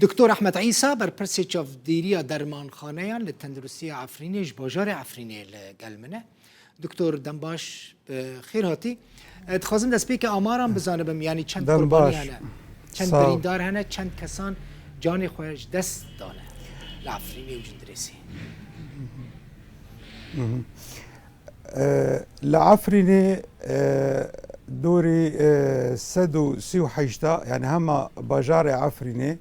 دکتر احمد عیسی برپرسی چاودیری درمانخانه لتندرستی عفرینی جباجار عفرینی لگلمنه. دکتر دنباش خیر هاتی. تخوازم دست که آمارم بزنم یعنی چند قربانی هنه، چند بریندار هنه، چند کسان جان خودش دست دانه لعفرینی و جندرسی. لعفرینی دوری 138 يعني هم باجار عفريني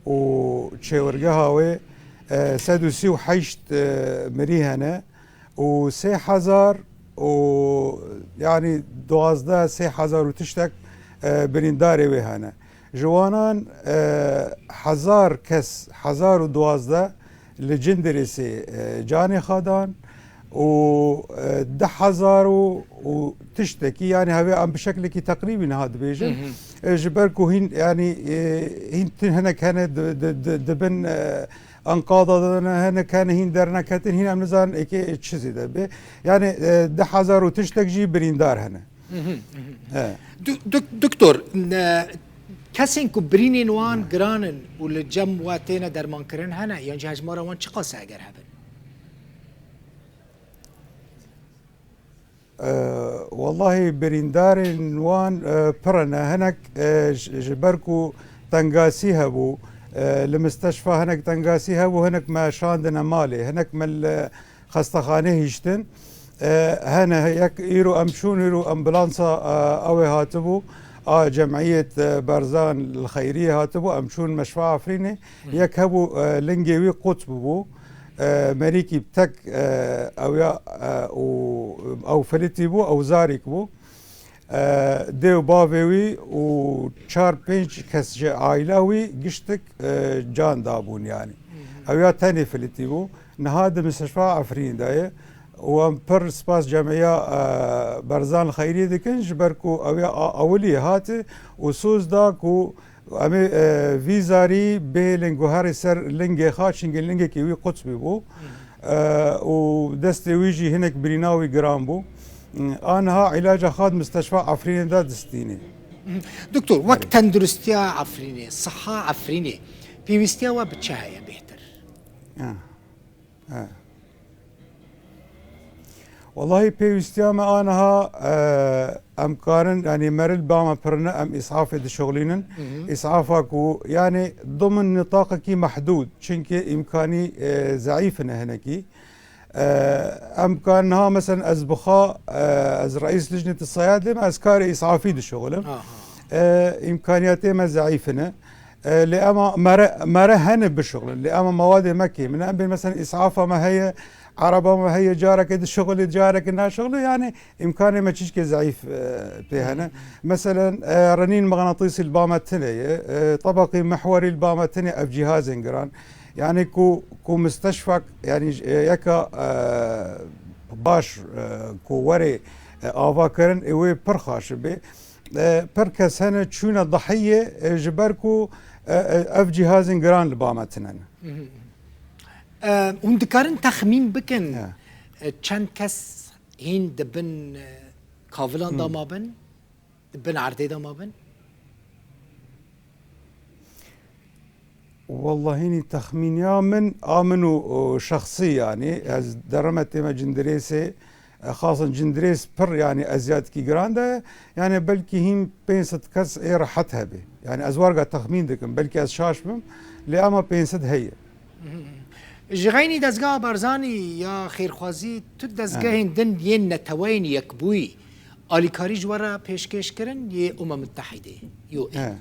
وشورجها و 138 مريهنة و 3000 و يعني 12000 وتشتك برينداري وهنا جوانان 1000 كس 1012 لجندرسي جاني خادان و 10000 وتشتكي يعني هذا بشكل تقريبا هذا بيجي جبركو هين يعني هين هنا كان دبن انقاض هنا كان هين درنا كاتن هنا مزان اكي تشزي ده يعني 10000 وتشتكي بريندار هنا دكتور کسین کو برینین وان گرانن و لجم واتینا درمان کرن هنا يعني جهاز مارا وان چه قاسه اگر هبن والله بريندار نوان برنا هناك جبركو تنقاسي هبو لمستشفى هناك تنقاسي هبو هناك ما شاندنا مالي هناك ما خستخانه هيشتن هنا يك يرو امشون يرو امبلانسا اوي هاتبو جمعية برزان الخيرية هاتبو امشون مشفى عفريني يك هبو لنجيوي قطبو مريكي بتك او فلتي بو او زاريك بو ديو بافيوي و 4-5 كس عائلاوي قشتك جان دابون يعني اويا تاني فلتي بو نهاد مستشفى عفرين دايه وامبر سباس جمعيه برزان الخيريه دكنج بركو اويا اولي هاتي وسوز داكو امي فيزاري بلينغو هاري سر لينغي خاتشنج لينغي كيوي قطبي بو ودستي ويجي هناك بريناوي جرام بو انا علاج خاد مستشفى عفرين دا دستيني دكتور وقت تندرستيا عفريني صحة عفريني بيوستيا وبتشاهي بيهتر والله بيوستيا ما انها امكارن يعني مرل باما برنا ام اسعاف الشغلين اسعافك يعني ضمن نطاقك محدود شنكي امكاني ضعيفنا هناكي امكانها مثلا ازبخاء از رئيس لجنه الصيادله ما ازكاري اسعافي الشغل امكانياتي ما ضعيفنا لاما مرهن بالشغل لاما مواد مكي من ام مثلا اسعافها ما هي عربة ما هي جارك الشغل جارك انها شغله يعني امكانه ما تشيك ضعيف بهنا مثلا رنين مغناطيسي الباما التنية طبقي محوري الباما التنية اف جهاز انقران يعني كو مستشفى يعني يكا باش كو وري افاكرن ايوي برخاش بي بركس هنا تشونا ضحيه جبركو اف جهاز انقران الباما التنية وندكارن تخمين بكن چند کس هين دبن کاولان دا مابن دبن عرضه دا مابن والله هني تخمين يا من آمنوا شخصي يعني از درمت ما جندريسي خاصة جندريس بر يعني ازياد كي جراندا يعني بلكي هم بينست كس اي راحتها به يعني ازوارقا تخمين دكم بلكي از شاشبم لأما بينست هي جغيني دزگاه برزاني يا خيرخوازي تو دزگاه دن ين نتوين يكبوي آليكاري جوارا پیشکش کرن يه متحده يو ان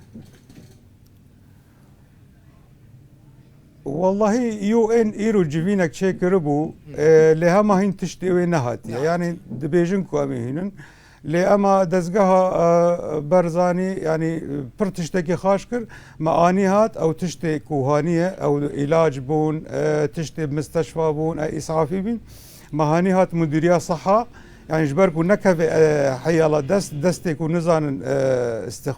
والله يو ان ايرو جبينك شيكربو لهما هين تشتوي نهاتي يعني دبيجنكو اميهنن لأما دزگاه برزاني يعني پر تشتكي خاشكر معاني هات او تشتي كوهانية او علاج بون تشتي بمستشفى بون اسعافي بين مهاني هات مديرية صحة يعني جبركو نكف حيالا دستك ونزان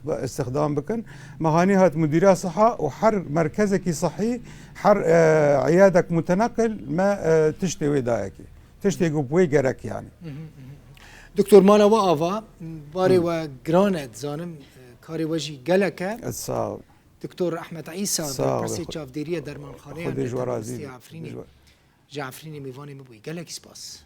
استخدام بكن مهاني هات مديرية صحة وحر مركزك صحي حر عيادك متنقل ما تشتي ودايكي تشتي بوي جرك يعني دكتور مالا وآفا باري وگرانت زانم کاری وجی گلکه الصعب دكتور احمد عيسى برپرسی چاودێریە دەرمانخانەیان خودی لە جوارازی تەندروستی عفرینی جا عفرینی میوانی مبووی گەلێکی سپاس